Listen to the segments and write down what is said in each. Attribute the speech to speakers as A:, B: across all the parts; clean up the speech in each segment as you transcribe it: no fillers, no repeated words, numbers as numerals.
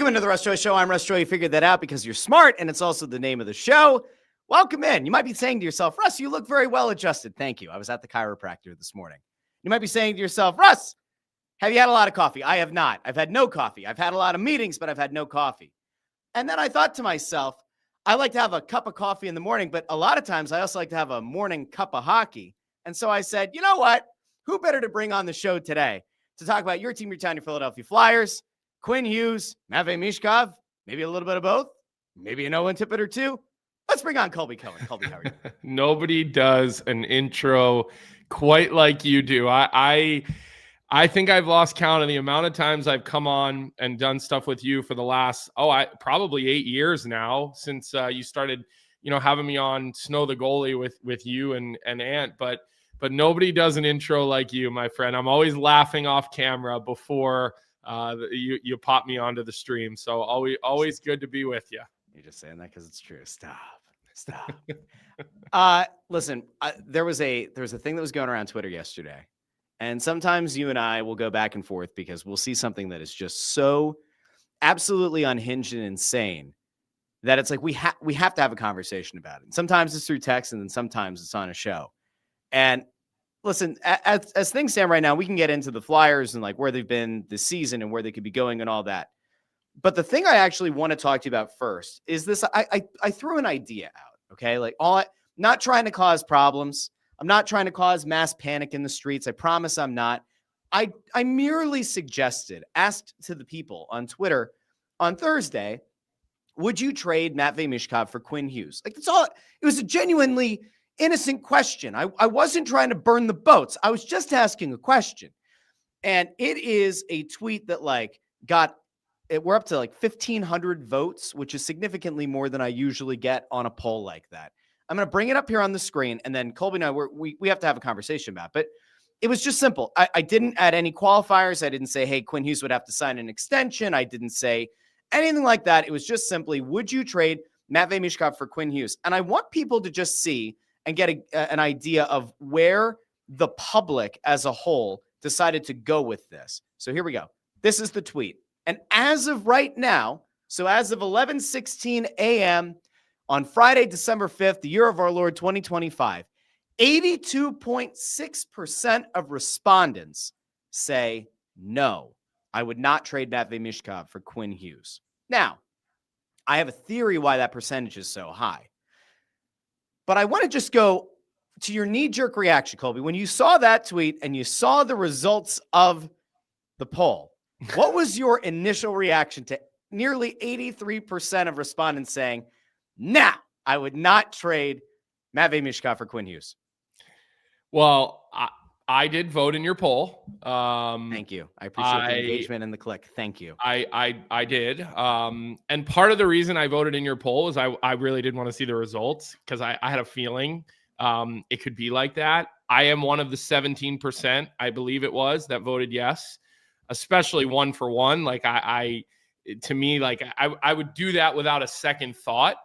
A: Welcome into the Russ Joy Show. I'm Russ Joy. You figured that out because you're smart, and it's also the name of the show. Welcome in. You might be saying to yourself, Russ, you look very well adjusted. Thank you. I was at the chiropractor this morning. You might be saying to yourself, Russ, have you had a lot of coffee? I have not. I've had no coffee. I've had a lot of meetings, but I've had no coffee. And then I thought to myself, I like to have a cup of coffee in the morning, but a lot of times I also like to have a morning cup of hockey. And so I said, you know what? Who better to bring on the show today to talk about your team, your town, your Philadelphia Flyers? Quinn Hughes, Michkov, maybe a little bit of both, maybe an Owen Tippett or two. Let's bring on Colby Cohen. Colby, how are you?
B: Nobody does an intro quite like you do. I think I've lost count of the amount of times I've come on and done stuff with you for the last, probably 8 years now since you started, having me on Snow the Goalie with you and Ant. But nobody does an intro like you, my friend. I'm always laughing off camera before you pop me onto the stream. So always good to be with you.
A: You're just saying that because it's true. Stop. Listen, there was a thing that was going around Twitter yesterday. And sometimes you and I will go back and forth because we'll see something that is just so absolutely unhinged and insane that it's like we have to have a conversation about it. And sometimes it's through text, and then sometimes it's on a show. And listen, as things stand right now, we can get into the Flyers and like where they've been this season and where they could be going and all that. But the thing I actually want to talk to you about first is this. I threw an idea out, okay? Like not trying to cause problems. I'm not trying to cause mass panic in the streets. I promise I'm not. I merely asked to the people on Twitter on Thursday, would you trade Matvei Michkov for Quinn Hughes? Like that's all. It was a genuinely innocent question. I wasn't trying to burn the boats. I was just asking a question. And it is a tweet that we're up to like 1,500 votes, which is significantly more than I usually get on a poll like that. I'm going to bring it up here on the screen, and then Colby and I, we have to have a conversation about it. But it was just simple. I didn't add any qualifiers. I didn't say, hey, Quinn Hughes would have to sign an extension. I didn't say anything like that. It was just simply, would you trade Matvei Michkov for Quinn Hughes? And I want people to just see and get an idea of where the public as a whole decided to go with this. So here we go. This is the tweet. And as of right now, so as of 11:16 a.m. on Friday, December 5th, the year of our Lord 2025, 82.6% of respondents say, no, I would not trade Matvei Michkov for Quinn Hughes. Now, I have a theory why that percentage is so high. But I want to just go to your knee-jerk reaction, Colby. When you saw that tweet and you saw the results of the poll, what was your initial reaction to nearly 83% of respondents saying, nah, I would not trade Matvei Michkov for Quinn Hughes?
B: Well, I did vote in your poll.
A: Thank you. I appreciate the engagement and the click. Thank you.
B: I did. And part of the reason I voted in your poll is I really did want to see the results because I had a feeling it could be like that. I am one of the 17%, I believe it was, that voted yes, especially 1 for 1. Like I would do that without a second thought.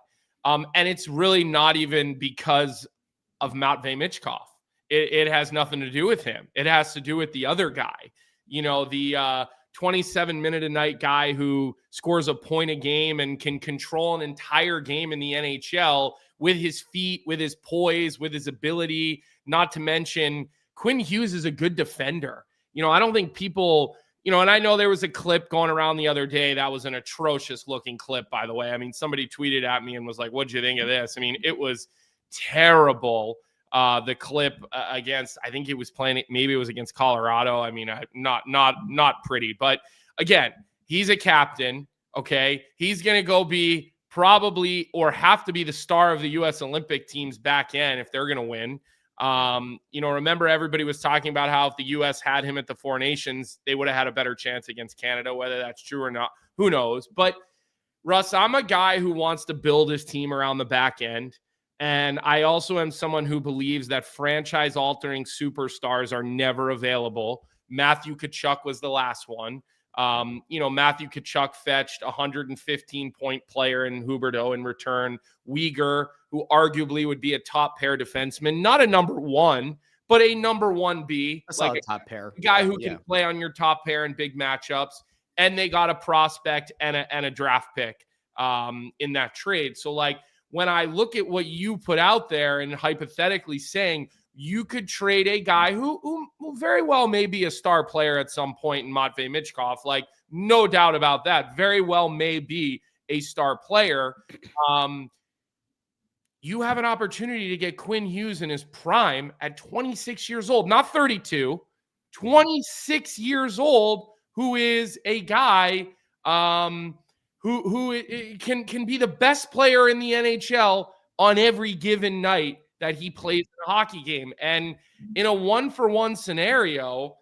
B: And it's really not even because of Matvei Michkov. It has nothing to do with him. It has to do with the other guy, the 27-minute-a-night guy who scores a point a game and can control an entire game in the NHL with his feet, with his poise, with his ability, not to mention Quinn Hughes is a good defender. I don't think people, and I know there was a clip going around the other day. That was an atrocious looking clip, by the way. I mean, somebody tweeted at me and was like, what'd you think of this? I mean, it was terrible. The clip against, I think he was playing, maybe it was against Colorado. I mean, not pretty, but again, he's a captain. Okay. He's going to go be probably, or have to be the star of the U.S. Olympic team's back end if they're going to win. Remember everybody was talking about how if the U.S. had him at the Four Nations, they would have had a better chance against Canada, whether that's true or not, who knows? But Russ, I'm a guy who wants to build his team around the back end. And I also am someone who believes that franchise-altering superstars are never available. Matthew Tkachuk was the last one. Matthew Tkachuk fetched a 115-point player in Huberdeau in return. Weegar, who arguably would be a top-pair defenseman, not a number one, but a number 1B.
A: Like a top pair.
B: A guy who can play on your top pair in big matchups. and they got a prospect and a draft pick in that trade. So like when I look at what you put out there and hypothetically saying you could trade a guy who very well may be a star player at some point in Matvei Michkov, like no doubt about that, very well may be a star player. You have an opportunity to get Quinn Hughes in his prime at 26 years old, not 32, 26 years old, who is a guy who can be the best player in the NHL on every given night that he plays in a hockey game. And in a 1-for-1 scenario,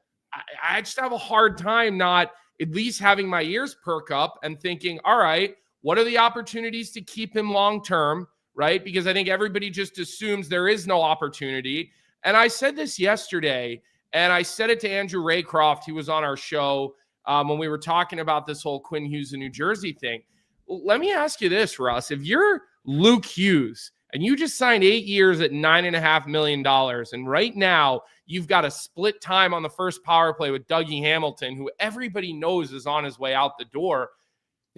B: I just have a hard time not at least having my ears perk up and thinking, all right, what are the opportunities to keep him long-term, right? Because I think everybody just assumes there is no opportunity. And I said this yesterday, and I said it to Andrew Raycroft. He was on our show when we were talking about this whole Quinn Hughes in New Jersey thing. Let me ask you this, Russ. If you're Luke Hughes and you just signed 8 years at $9.5 million, and right now you've got a split time on the first power play with Dougie Hamilton, who everybody knows is on his way out the door,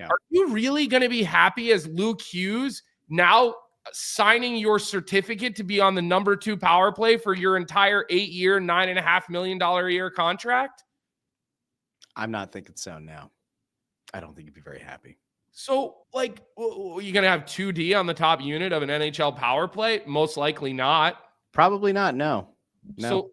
B: are you really going to be happy as Luke Hughes now signing your certificate to be on the number 2 power play for your entire 8-year, $9.5 million a year contract?
A: I'm not thinking so now. I don't think you'd be very happy.
B: So, like, are you going to have 2D on the top unit of an NHL power play? Most likely not.
A: Probably not, no.
B: So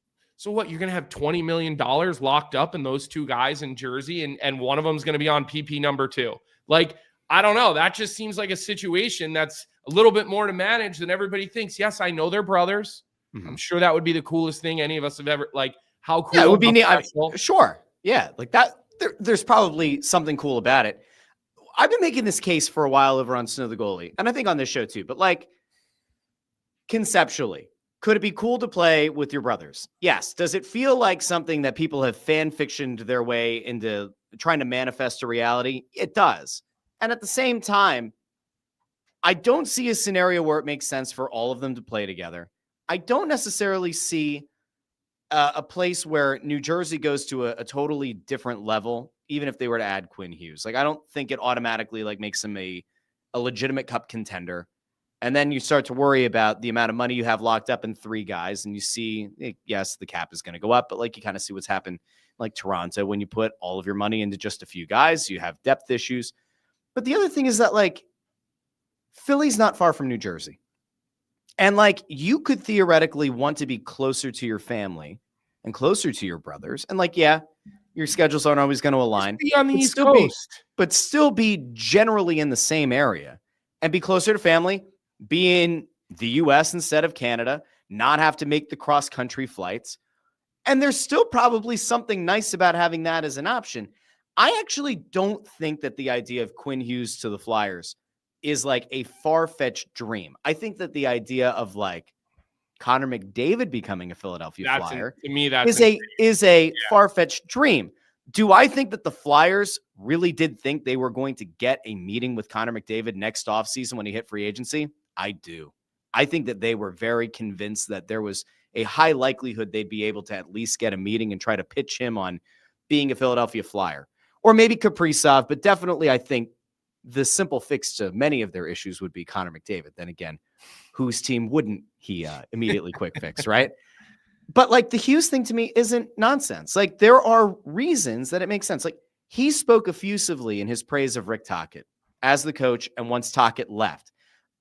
B: what, you're going to have $20 million locked up in those 2 guys in Jersey, and one of them is going to be on PP number 2. Like, I don't know. That just seems like a situation that's a little bit more to manage than everybody thinks. Yes, I know they're brothers. Mm-hmm. I'm sure that would be the coolest thing any of us have ever, like, how cool.
A: Yeah, it would be neat. Sure. Yeah, like that. There's probably something cool about it. I've been making this case for a while over on Snow the Goalie, and I think on this show too, but like conceptually, could it be cool to play with your brothers? Yes. Does it feel like something that people have fan fictioned their way into trying to manifest a reality? It does. And at the same time, I don't see a scenario where it makes sense for all of them to play together. I don't necessarily see a place where New Jersey goes to a totally different level, even if they were to add Quinn Hughes. Like, I don't think it automatically like makes them a legitimate cup contender. And then you start to worry about the amount of money you have locked up in 3 guys. And you see, yes, the cap is going to go up, but like you kind of see what's happened like Toronto. When you put all of your money into just a few guys, you have depth issues. But the other thing is that like Philly's not far from New Jersey. And like you could theoretically want to be closer to your family and closer to your brothers. And like, yeah, your schedules aren't always going to align.
B: Just be on the East Coast.
A: But still be generally in the same area and be closer to family, be in the US instead of Canada, not have to make the cross-country flights. And there's still probably something nice about having that as an option. I actually don't think that the idea of Quinn Hughes to the Flyers is like a far-fetched dream. I think that the idea of like Connor McDavid becoming a Philadelphia Flyer is a far-fetched dream. Do I think that the Flyers really did think they were going to get a meeting with Connor McDavid next offseason when he hit free agency? I do. I think that they were very convinced that there was a high likelihood they'd be able to at least get a meeting and try to pitch him on being a Philadelphia Flyer. Or maybe Kaprizov, but definitely I think the simple fix to many of their issues would be Connor McDavid. Then again, whose team wouldn't he immediately quick fix, right? But like the Hughes thing to me isn't nonsense. Like there are reasons that it makes sense. Like he spoke effusively in his praise of Rick Tocchet as the coach and once Tocchet left.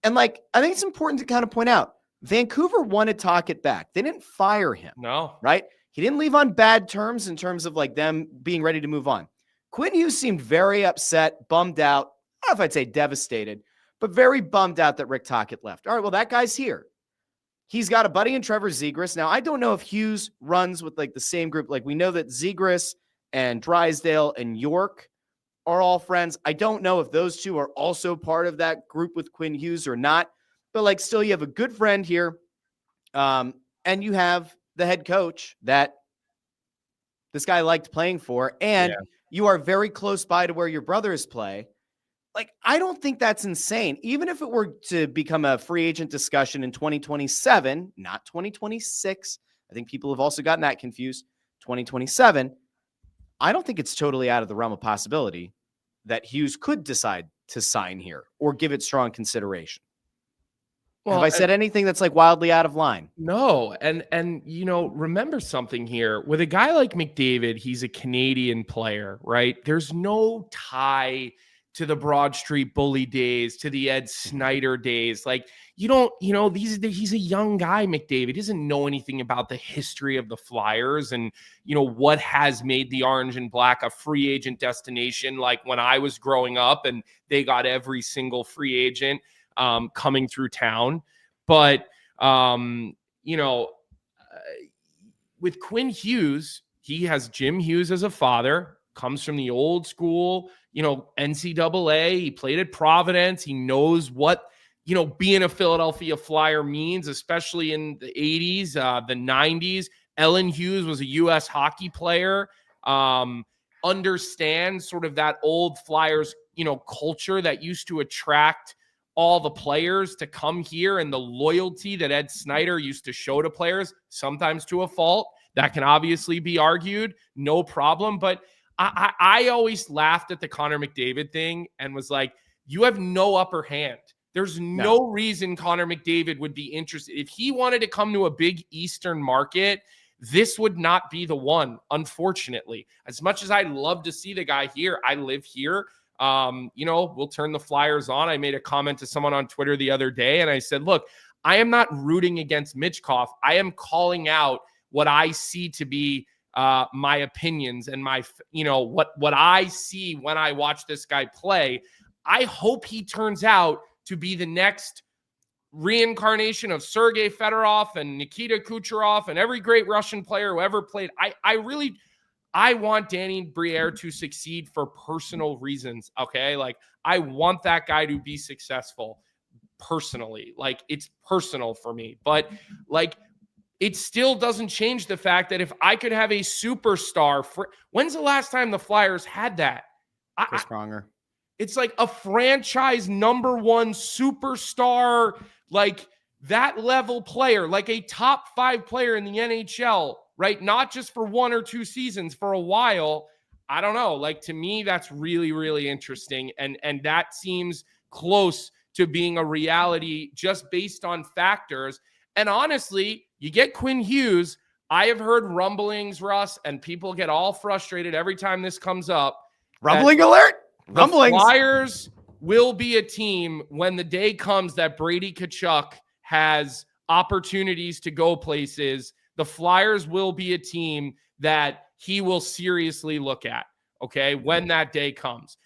A: And like, I think it's important to kind of point out, Vancouver wanted Tocchet back. They didn't fire him.
B: No.
A: Right? He didn't leave on bad terms in terms of like them being ready to move on. Quinn Hughes seemed very upset, bummed out. I don't know if I'd say devastated, but very bummed out that Rick Tocchet left. All right, well, that guy's here. He's got a buddy in Trevor Zegras. Now, I don't know if Hughes runs with like the same group. Like we know that Zegras and Drysdale and York are all friends. I don't know if those two are also part of that group with Quinn Hughes or not. But like still, you have a good friend here. And you have the head coach that this guy liked playing for. And you are very close by to where your brothers play. Like, I don't think that's insane. Even if it were to become a free agent discussion in 2027, not 2026. I think people have also gotten that confused. 2027. I don't think it's totally out of the realm of possibility that Hughes could decide to sign here or give it strong consideration. Have I said anything that's like wildly out of line?
B: No. And you know, remember something here. With a guy like McDavid, he's a Canadian player, right? There's no tie to the Broad Street Bully days, to the Ed Snyder days. Like, you don't, you know, he's a young guy, McDavid. He doesn't know anything about the history of the Flyers and, you know, what has made the orange and black a free agent destination. Like when I was growing up and they got every single free agent coming through town. But, you know, with Quinn Hughes, he has Jim Hughes as a father, comes from the old school, you know, NCAA. He played at Providence. He knows what, you know, being a Philadelphia Flyer means, especially in the 80s, the 90s. Ellen Hughes was a U.S. hockey player, understands sort of that old Flyers, you know, culture that used to attract all the players to come here and the loyalty that Ed Snyder used to show to players, sometimes to a fault. That can obviously be argued, no problem. But I always laughed at the Connor McDavid thing and was like, you have no upper hand. There's no reason Connor McDavid would be interested. If he wanted to come to a big Eastern market, this would not be the one, unfortunately. As much as I'd love to see the guy here, I live here. You know, we'll turn the Flyers on. I made a comment to someone on Twitter the other day, and I said, look, I am not rooting against Michkov. I am calling out what I see to be my opinions and my, you know, what I see when I watch this guy play. I hope he turns out to be the next reincarnation of Sergei Fedorov and Nikita Kucherov and every great Russian player who ever played. I want Danny Briere to succeed for personal reasons, okay? Like, I want that guy to be successful personally. Like, it's personal for me. But, like, it still doesn't change the fact that if I could have a superstar when's the last time the Flyers had that?
A: Chris Pronger.
B: It's like a franchise number one superstar, like that level player, like a top 5 player in the NHL, right? Not just for 1 or 2 seasons, for a while. I don't know. Like, to me, that's really, really interesting. And that seems close to being a reality just based on factors. And honestly, you get Quinn Hughes. I have heard rumblings, Russ, and people get all frustrated every time this comes up.
A: Rumbling alert! Rumblings.
B: The Flyers will be a team when the day comes that Brady Tkachuk has opportunities to go places. The Flyers will be a team that he will seriously look at, okay, when that day comes.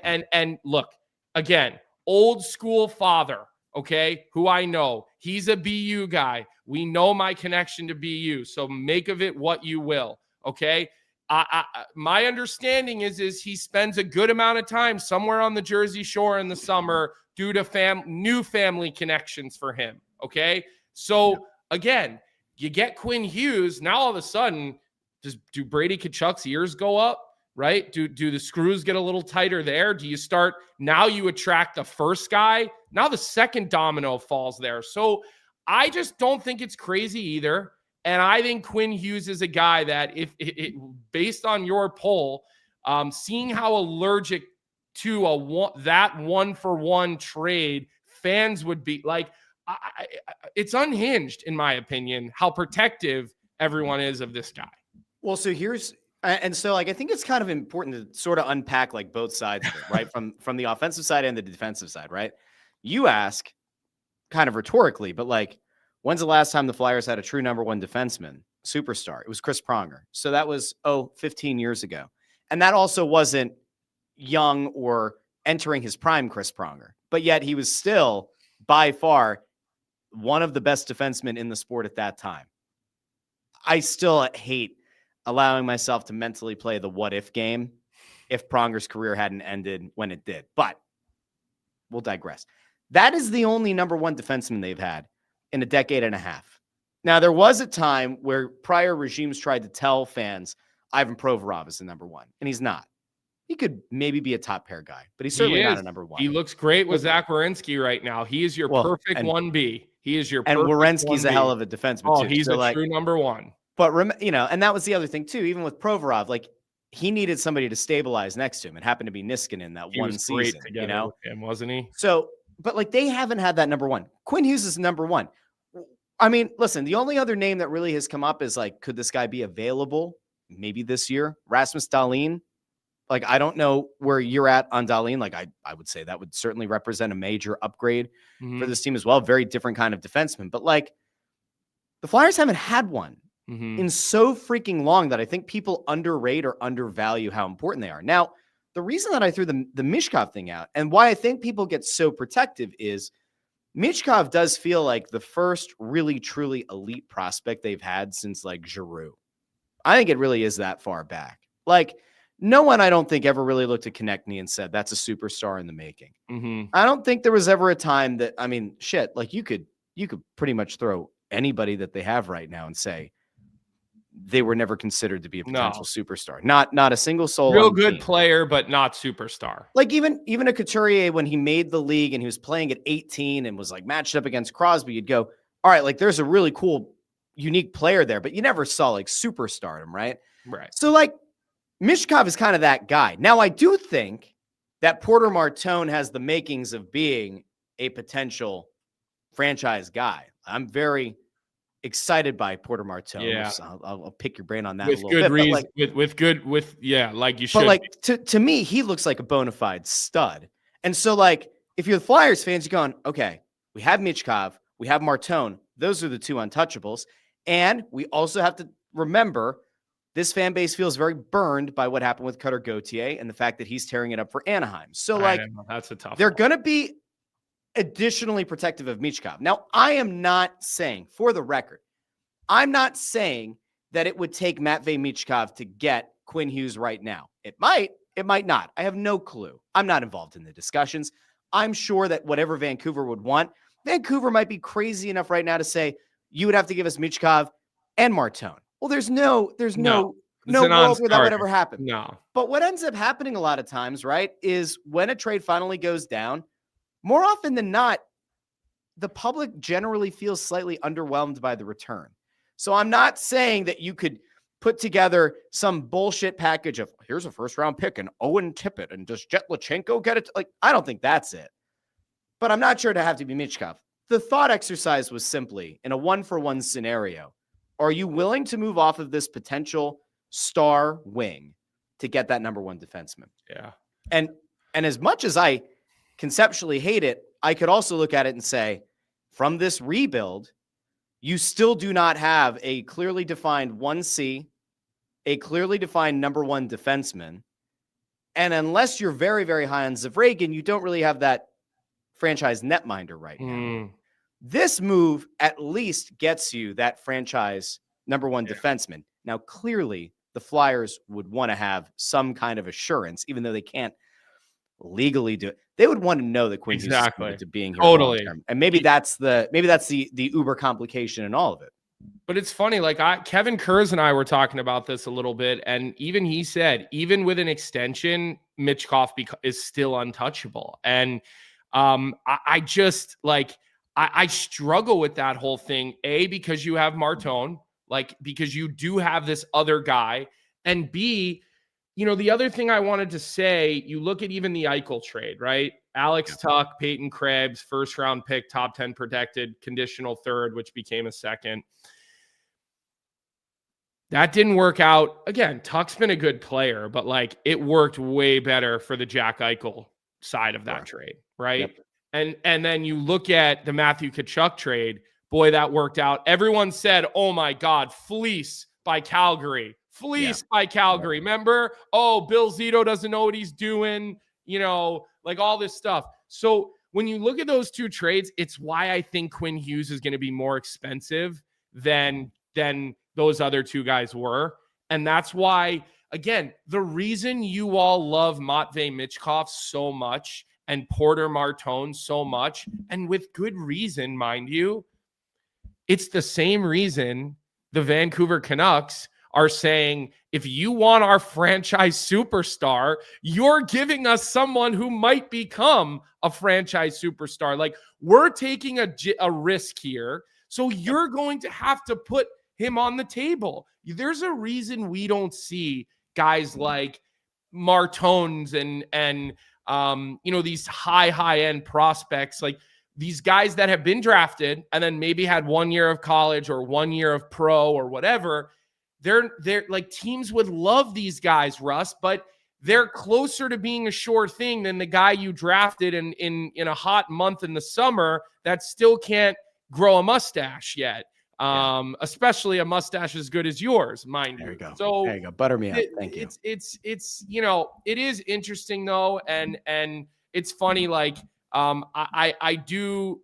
B: And look, again, old school father, okay, who I know. He's a BU guy. We know my connection to BU, so make of it what you will, okay? My understanding is he spends a good amount of time somewhere on the Jersey Shore in the summer due to new family connections for him, okay? So, again, you get Quinn Hughes, now all of a sudden, do Brady Tkachuk's ears go up, right? Do the screws get a little tighter there? Do you start, now you attract the first guy, now the second domino falls there. So I just don't think it's crazy either. And I think Quinn Hughes is a guy that, if based on your poll, seeing how allergic to that 1-for-1 trade fans would be, like, it's unhinged, in my opinion, how protective everyone is of this guy.
A: Well, so like, I think it's kind of important to sort of unpack like both sides of it, right? From the offensive side and the defensive side, right? You ask kind of rhetorically, but like, when's the last time the Flyers had a true number 1 defenseman, superstar? It was Chris Pronger. So that was, 15 years ago. And that also wasn't young or entering his prime Chris Pronger. But yet he was still, by far, one of the best defensemen in the sport at that time. I still hate allowing myself to mentally play the what-if game if Pronger's career hadn't ended when it did. But we'll digress. That is the only number 1 defenseman they've had in a decade and a half. Now, there was a time where prior regimes tried to tell fans Ivan Provorov is the number 1, and he's not. He could maybe be a top pair guy, but he's certainly not a number 1.
B: He looks great with Zach Werenski right now. He is your perfect 1B. He is your perfect
A: and Werenski's
B: 1B.
A: a hell of a defenseman too.
B: He's a true number 1.
A: But and that was the other thing too. Even with Provorov, like, he needed somebody to stabilize next to him. It happened to be Niskanen that
B: He
A: one
B: was great
A: season,
B: together with him, wasn't he?
A: So, but like they haven't had that number one. Quinn Hughes is number one. I mean, listen, the only other name that really has come up is like, could this guy be available maybe this year? Rasmus Dahlin. Like, I don't know where you're at on Dahlin. Like, I would say that would certainly represent a major upgrade for this team as well. Very different kind of defenseman. But like, the Flyers haven't had one in so freaking long that I think people underrate or undervalue how important they are. Now, the reason that I threw the Michkov thing out and why I think people get so protective is Michkov does feel like the first really, truly elite prospect they've had since like Giroux. I think it really is that far back. Like, no one, I don't think, ever really looked at Konechny and said, that's a superstar in the making. I don't think there was ever a time that, I mean, shit, like you could pretty much throw anybody that they have right now and say they were never considered to be a potential superstar. Not a single soul.
B: Real good player, but not superstar.
A: Like even a Couturier, when he made the league and he was playing at 18 and was like matched up against Crosby, you'd go, all right, like there's a really cool, unique player there, but you never saw like superstardom, right?
B: Right.
A: So like Michkov is kind of that guy. Now I do think that Porter Martone has the makings of being a potential franchise guy. I'm very excited by Porter Martone.
B: Yeah.
A: I'll pick your brain on that
B: with
A: a little
B: good
A: bit.
B: Reason,
A: like,
B: like you should.
A: But like to me, he looks like a bona fide stud. And so like if you're the Flyers fans, you're going, okay, we have Michkov, we have Martone. Those are the two untouchables. And we also have to remember this fan base feels very burned by what happened with Cutter Gauthier and the fact that he's tearing it up for Anaheim. So like
B: that's a tough
A: they're
B: one.
A: going to be additionally protective of Michkov. Now, I am not saying, for the record, I'm not saying that it would take Matvei Michkov to get Quinn Hughes right now. It might not. I have no clue. I'm not involved in the discussions. I'm sure that whatever Vancouver would want, Vancouver might be crazy enough right now to say, you would have to give us Michkov and Martone. Well, there's no world where that would ever happen.
B: No.
A: But what ends up happening a lot of times, right, is when a trade finally goes down, more often than not, the public generally feels slightly underwhelmed by the return. So I'm not saying that you could put together some bullshit package of here's a first round pick and Owen Tippett and does Jet Lachenko get it? Like, I don't think that's it. But I'm not sure to have to be Michkov. The thought exercise was simply in a 1-for-1 scenario. Are you willing to move off of this potential star wing to get that number one defenseman?
B: Yeah.
A: And as much as I conceptually hate it, I could also look at it and say, from this rebuild, you still do not have a clearly defined 1C, a clearly defined number one defenseman. And unless you're very, very high on Zavragan, you don't really have that franchise netminder right now. This move at least gets you that franchise number one defenseman. Now, clearly, the Flyers would want to have some kind of assurance, even though they can't legally do it. They would want to know that Quinn Hughes is committed to being here long term. And maybe that's the uber complication in all of it.
B: But it's funny, like Kevin Kurz and I were talking about this a little bit, and even he said, even with an extension, Michkov is still untouchable. And I just like I struggle with that whole thing. A, because you have Martone, like because you do have this other guy, and B, you know, the other thing I wanted to say, you look at even the Eichel trade, right? Alex Tuck, Peyton Krebs, first round pick, top 10 protected, conditional third, which became a second. That didn't work out. Again, Tuck's been a good player, but like it worked way better for the Jack Eichel side of that trade, right? Yep. And then you look at the Matthew Tkachuk trade, boy, that worked out. Everyone said, oh my God, fleece by Calgary. By Calgary. Remember? Oh, Bill Zito doesn't know what he's doing, you know, like all this stuff. So when you look at those two trades, it's why I think Quinn Hughes is going to be more expensive than those other two guys were. And that's why, again, the reason you all love Matvei Michkov so much and Porter Martone so much, and with good reason, mind you, it's the same reason the Vancouver Canucks are saying, if you want our franchise superstar, you're giving us someone who might become a franchise superstar. Like, we're taking a risk here. So you're going to have to put him on the table. There's a reason we don't see guys like Martones and these high end prospects, like these guys that have been drafted and then maybe had 1 year of college or 1 year of pro or whatever. They're like, teams would love these guys, Russ, but they're closer to being a sure thing than the guy you drafted in a hot month in the summer that still can't grow a mustache yet. Especially a mustache as good as yours, mind you.
A: There you go.
B: So
A: there you go. Butter me up. Thank you.
B: It's it is interesting though, and it's funny. Like I do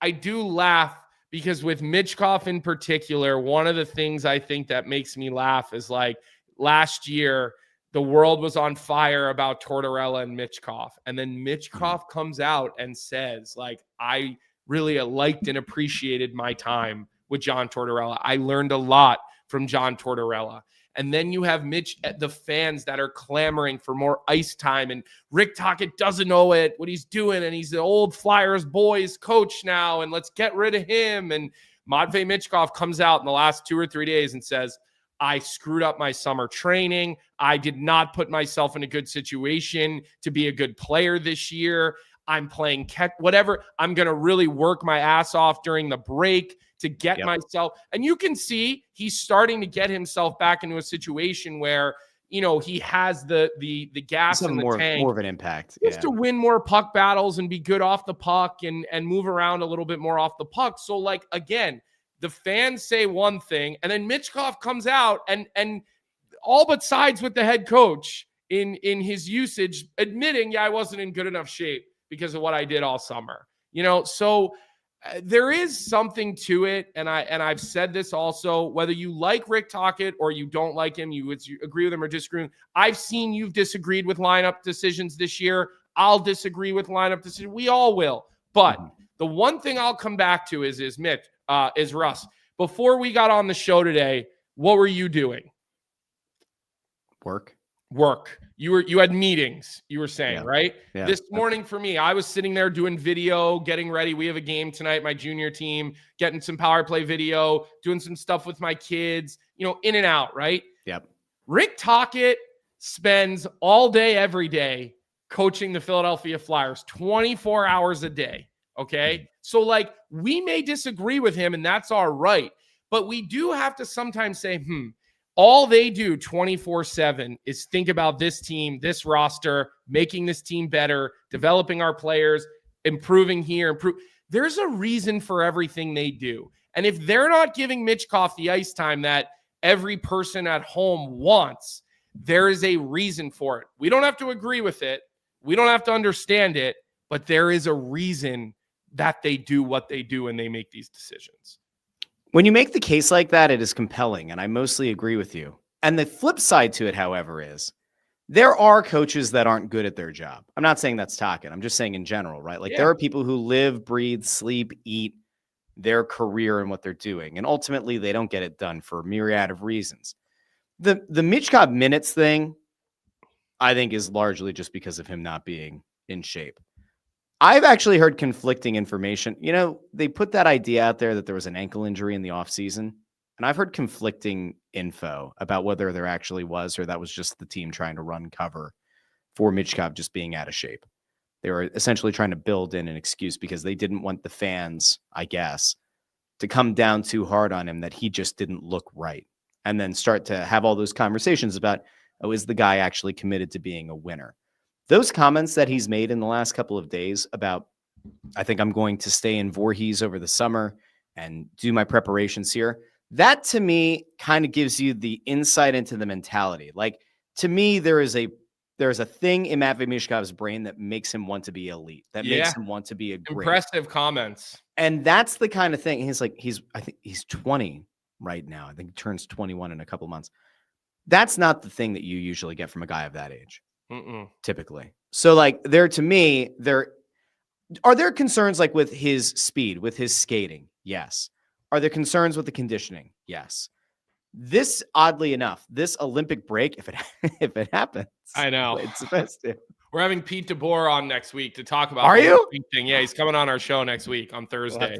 B: laugh because with Michkov in particular, one of the things I think that makes me laugh is like last year the world was on fire about Tortorella and Michkov, and then Michkov comes out and says like, I really liked and appreciated my time with John Tortorella. I learned a lot from John Tortorella. And then you have the fans that are clamoring for more ice time, and Rick Tocchet doesn't know what he's doing, and he's the old Flyers boys coach now, and let's get rid of him. And Matvei Michkov comes out in the last 2 or 3 days and says, I screwed up my summer training. I did not put myself in a good situation to be a good player this year. I'm playing whatever. I'm going to really work my ass off during the break to get myself. And you can see he's starting to get himself back into a situation where, he has the gas in the tank.
A: More of an impact.
B: Just to win more puck battles and be good off the puck and move around a little bit more off the puck. So like, again, the fans say one thing, and then Michkov comes out and all but sides with the head coach in his usage, admitting, I wasn't in good enough shape because of what I did all summer, so there is something to it. And I've said this also, whether you like Rick Tocchet or you don't like him, you agree with him or disagree. I've seen you've disagreed with lineup decisions this year. I'll disagree with lineup decisions. We all will. But the one thing I'll come back to is Russ, before we got on the show today, what were you doing?
A: Work.
B: You had meetings, you were saying, right? Yeah. This morning for me, I was sitting there doing video, getting ready. We have a game tonight, my junior team, getting some power play video, doing some stuff with my kids, in and out, right?
A: Yep.
B: Rick Tocchet spends all day, every day coaching the Philadelphia Flyers 24 hours a day. Okay. So like, we may disagree with him, and that's all right. But we do have to sometimes say, all they do 24/7 is think about this team, this roster, making this team better, developing our players, improving here, There's a reason for everything they do. And if they're not giving Michkov the ice time that every person at home wants, there is a reason for it. We don't have to agree with it. We don't have to understand it, but there is a reason that they do what they do and they make these decisions.
A: When you make the case like that, it is compelling, and I mostly agree with you. And the flip side to it, however, is there are coaches that aren't good at their job. I'm not saying that's Tocchet. I'm just saying in general, right? Like there are people who live, breathe, sleep, eat their career and what they're doing. And ultimately, they don't get it done for a myriad of reasons. The Michkov minutes thing, I think, is largely just because of him not being in shape. I've actually heard conflicting information. They put that idea out there that there was an ankle injury in the offseason, and I've heard conflicting info about whether there actually was or that was just the team trying to run cover for Michkov just being out of shape. They were essentially trying to build in an excuse because they didn't want the fans, I guess, to come down too hard on him that he just didn't look right, and then start to have all those conversations about, is the guy actually committed to being a winner? Those comments that he's made in the last couple of days about, I think I'm going to stay in Voorhees over the summer and do my preparations here, that to me kind of gives you the insight into the mentality. Like, to me, there is a thing in Matvei Michkov's brain that makes him want to be elite, that makes him want to be a great.
B: Impressive comments.
A: And that's the kind of thing. I think he's 20 right now. I think he turns 21 in a couple months. That's not the thing that you usually get from a guy of that age. Typically. So like to me, are there concerns like with his speed, with his skating? Yes. Are there concerns with the conditioning? Yes. This, oddly enough, this Olympic break, if it happens,
B: I know
A: it's supposed to.
B: We're having Pete DeBoer on next week to talk about.
A: Are you?
B: Thing. Yeah, he's coming on our show next week on Thursday.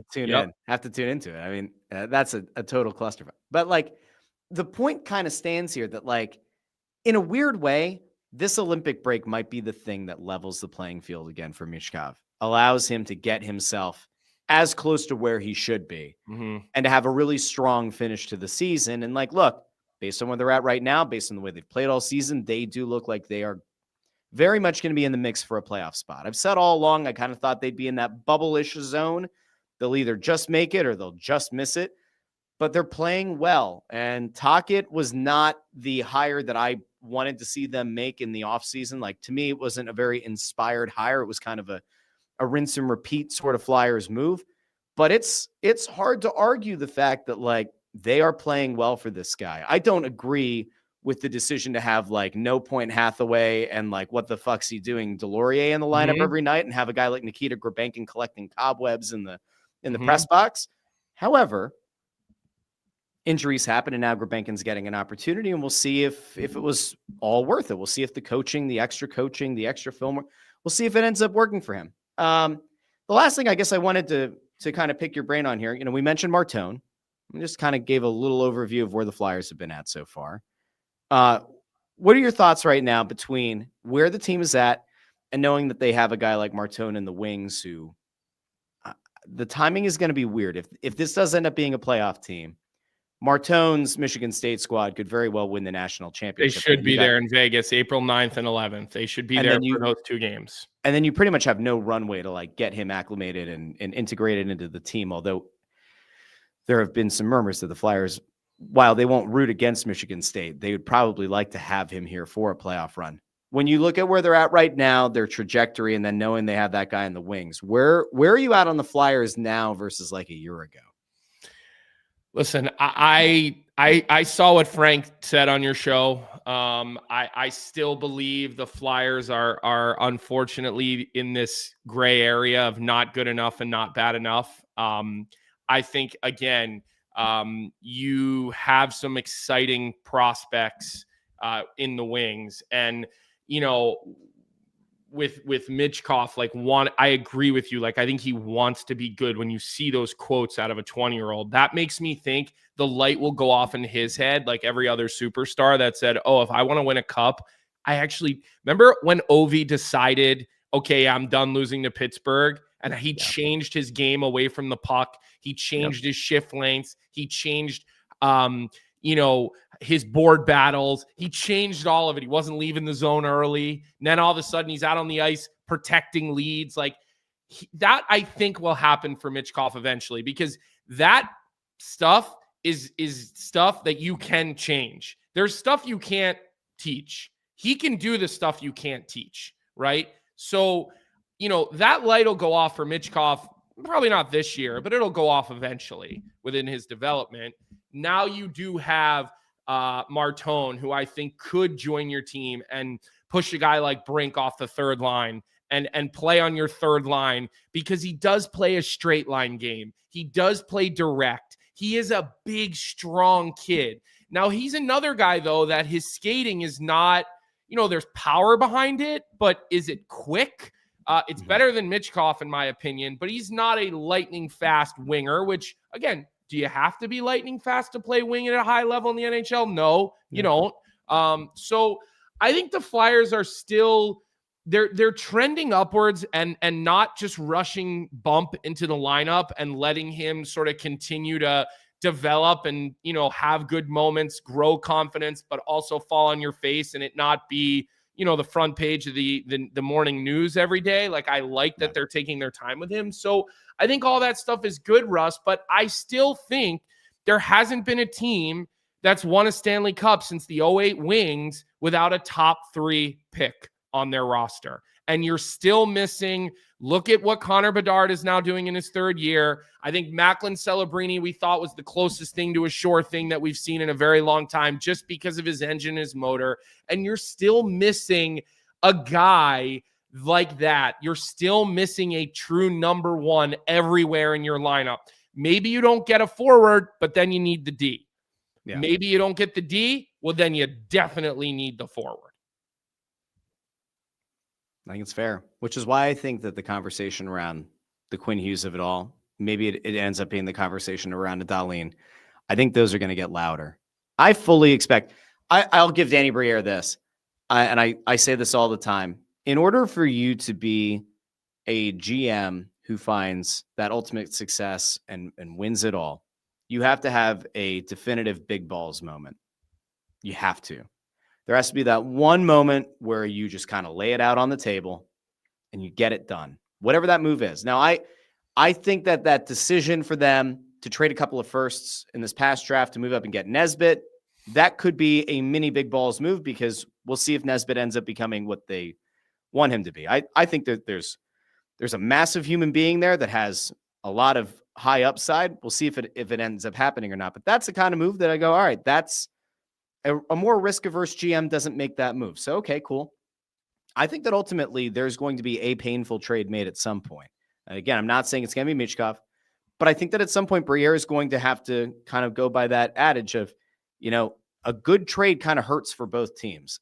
A: Have to tune into it. I mean, that's a total clusterfuck. But like, the point kind of stands here that like, in a weird way, this Olympic break might be the thing that levels the playing field again for Michkov, allows him to get himself as close to where he should be and to have a really strong finish to the season. And like, look, based on where they're at right now, based on the way they've played all season, they do look like they are very much going to be in the mix for a playoff spot. I've said all along, I kind of thought they'd be in that bubble-ish zone. They'll either just make it or they'll just miss it, but they're playing well. And Tocchet was not the hire that I wanted to see them make in the offseason. Like, to me, it wasn't a very inspired hire. It was kind of a rinse and repeat sort of Flyers move. But it's hard to argue the fact that, like, they are playing well for this guy. I don't agree with the decision to have, like, no point Hathaway and, like, what the fuck's he doing, Delorier in the lineup every night, and have a guy like Nikita Grabenkin collecting cobwebs in the press box. However, injuries happen, and now Grabenkin's getting an opportunity, and we'll see if it was all worth it. We'll see if the coaching, the extra film, we'll see if it ends up working for him. The last thing I guess I wanted to kind of pick your brain on here, we mentioned Martone. I just kind of gave a little overview of where the Flyers have been at so far. What are your thoughts right now between where the team is at and knowing that they have a guy like Martone in the wings who the timing is going to be weird. If this does end up being a playoff team, Martone's Michigan State squad could very well win the national championship.
B: They should be there in Vegas, April 9th and 11th. They should be there for those 2 games.
A: And then you pretty much have no runway to, like, get him acclimated and integrated into the team. Although there have been some murmurs that the Flyers, while they won't root against Michigan State, they would probably like to have him here for a playoff run. When you look at where they're at right now, their trajectory, and then knowing they have that guy in the wings, where are you at on the Flyers now versus like a year ago?
B: Listen, I saw what Frank said on your show. I still believe the Flyers are unfortunately in this gray area of not good enough and not bad enough. I think, again, you have some exciting prospects in the wings. And, with Michkov, like, I agree with you. Like, I think he wants to be good. When you see those quotes out of a 20-year-old, that makes me think the light will go off in his head, like every other superstar that said, oh, if I want to win a cup, I actually remember when Ovi decided, okay, I'm done losing to Pittsburgh. And he changed his game away from the puck. He changed his shift lengths. He changed, his board battles. He changed all of it. He wasn't leaving the zone early. And then all of a sudden he's out on the ice protecting leads. Like, that I think will happen for Michkov eventually, because that stuff is stuff that you can change. There's stuff you can't teach. He can do the stuff you can't teach, right? So, that light will go off for Michkov, probably not this year, but it'll go off eventually within his development. Now you do have Martone, who I think could join your team and push a guy like Brink off the third line and play on your third line, because he does play a straight line game. He does play direct. He is a big, strong kid. Now, he's another guy, though, that his skating is not, there's power behind it, but is it quick? It's better than Michkov, in my opinion, but he's not a lightning fast winger, which, again, do you have to be lightning fast to play wing at a high level in the NHL? No, you don't. So I think the Flyers are still, they're trending upwards and not just rushing Bump into the lineup and letting him sort of continue to develop and, have good moments, grow confidence, but also fall on your face and it not be, the front page of the morning news every day. Like, I like that they're taking their time with him. So I think all that stuff is good, Russ, but I still think there hasn't been a team that's won a Stanley Cup since the 2008 Wings without a top 3 pick on their roster. And you're still missing. Look at what Connor Bedard is now doing in his 3rd year. I think Macklin Celebrini, we thought, was the closest thing to a sure thing that we've seen in a very long time, just because of his engine, his motor. And you're still missing a guy like that. You're still missing a true number 1 everywhere in your lineup. Maybe you don't get a forward, but then you need the D. Yeah. Maybe you don't get the D. Well, then you definitely need the forward.
A: I think it's fair, which is why I think that the conversation around the Quinn Hughes of it all, maybe it ends up being the conversation around a Dahlin. I think those are going to get louder. I fully expect, I'll give Danny Briere this. I say this all the time. In order for you to be a GM who finds that ultimate success and wins it all, you have to have a definitive big balls moment. You have to. There has to be that one moment where you just kind of lay it out on the table and you get it done, whatever that move is. Now, I think that decision for them to trade a couple of firsts in this past draft to move up and get Nesbitt, that could be a mini big balls move, because we'll see if Nesbitt ends up becoming what they want him to be. I think that there's a massive human being there that has a lot of high upside. We'll see if it ends up happening or not. But that's the kind of move that I go, all right, that's a more risk-averse GM doesn't make that move. So, okay, cool. I think that ultimately there's going to be a painful trade made at some point. And again, I'm not saying it's going to be Michkov, but I think that at some point Briere is going to have to kind of go by that adage of, a good trade kind of hurts for both teams.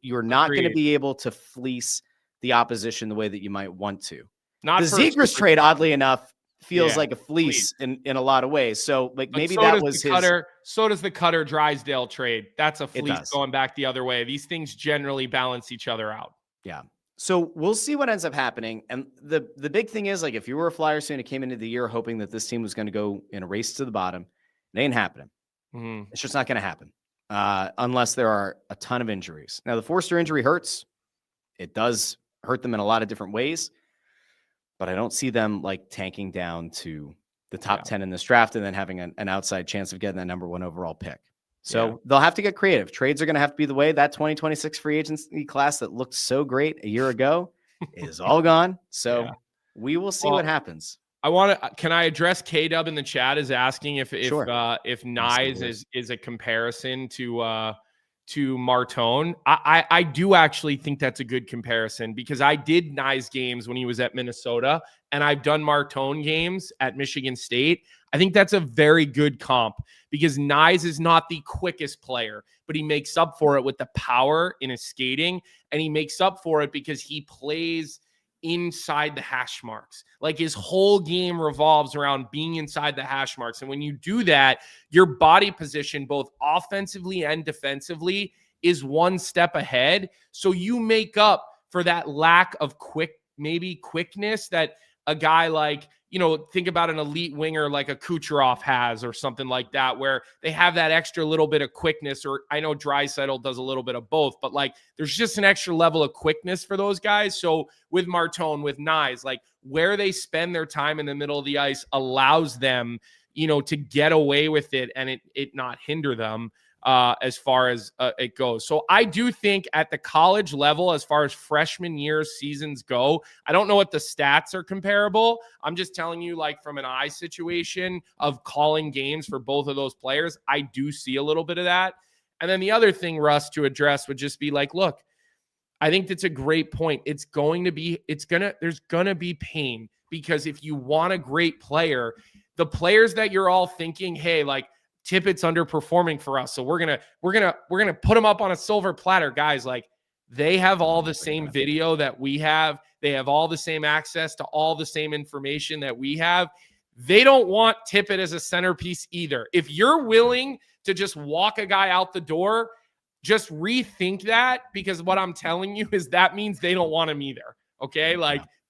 A: You're not going to be able to fleece the opposition the way that you might want to.
B: Not
A: the Zegras trade, oddly enough, feels like a fleece in a lot of ways. So maybe that was his
B: Cutter. So does the Cutter Drysdale trade. That's a fleece going back the other way. These things generally balance each other out.
A: Yeah. So we'll see what ends up happening. And the big thing is, if you were a Flyers fan who came into the year hoping that this team was going to go in a race to the bottom, it ain't happening. Mm-hmm. It's just not going to happen unless there are a ton of injuries. Now, the Forster injury hurts. It does hurt them in a lot of different ways, but I don't see them tanking down to the top 10 in this draft and then having an outside chance of getting that number 1 overall pick. So they'll have to get creative. Trades are going to have to be the way. That 2026 free agency class that looked so great a year ago is all gone. So we will see what happens.
B: Can I address K-Dub in the chat is asking if Nyes is a comparison to Martone. I do actually think that's a good comparison, because I did Nyes games when he was at Minnesota, and I've done Martone games at Michigan State. I think that's a very good comp, because Nyes is not the quickest player, but he makes up for it with the power in his skating, and he makes up for it because he plays inside the hash marks. His whole game revolves around being inside the hash marks. And when you do that, your body position, both offensively and defensively, is one step ahead. So you make up for that lack of quickness that a guy think about an elite winger like a Kucherov has, or something like that, where they have that extra little bit of quickness. Or I know Draisaitl does a little bit of both, but there's just an extra level of quickness for those guys. So with Martone, with Nyes, where they spend their time in the middle of the ice allows them, to get away with it and it not hinder them as far as it goes. So I do think at the college level, as far as freshman year seasons go, I don't know what the stats are comparable. I'm just telling you, from an eye situation of calling games for both of those players, I do see a little bit of that. And then the other thing, Russ, to address would just be look, I think that's a great point. There's going to be pain, because if you want a great player, the players that you're all thinking, hey, Tippett's underperforming for us, so we're gonna put him up on a silver platter, guys. They have all the same video that we have. They have all the same access to all the same information that we have. They don't want Tippett as a centerpiece either. If you're willing to just walk a guy out the door, just rethink that, because what I'm telling you is that means they don't want him either. Okay,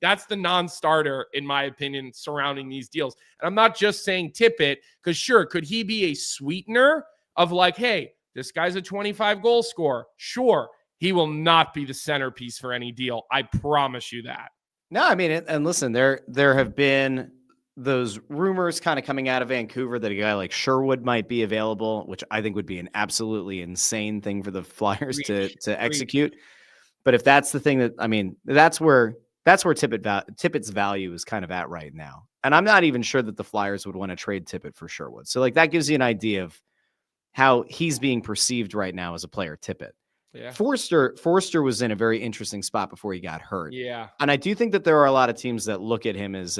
B: that's the non-starter, in my opinion, surrounding these deals. And I'm not just saying Tippett, because sure, could he be a sweetener of hey, this guy's a 25 goal scorer? Sure. He will not be the centerpiece for any deal. I promise you that.
A: No, I mean, and listen, there have been those rumors kind of coming out of Vancouver that a guy like Sherwood might be available, which I think would be an absolutely insane thing for the Flyers to execute. But if that's the thing that's where Tippett's value is kind of at right now. And I'm not even sure that the Flyers would want to trade Tippett for Sherwood. So that gives you an idea of how he's being perceived right now as a player, Tippett. Yeah. Forster was in a very interesting spot before he got hurt.
B: Yeah.
A: And I do think that there are a lot of teams that look at him as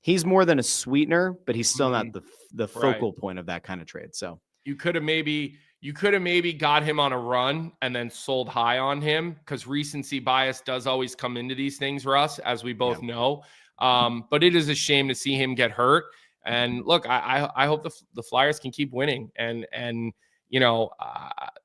A: he's more than a sweetener, but he's still not the focal point of that kind of trade. So
B: you could have maybe got him on a run and then sold high on him, because recency bias does always come into these things, Russ, as we both know. But it is a shame to see him get hurt. And look, I hope the Flyers can keep winning. And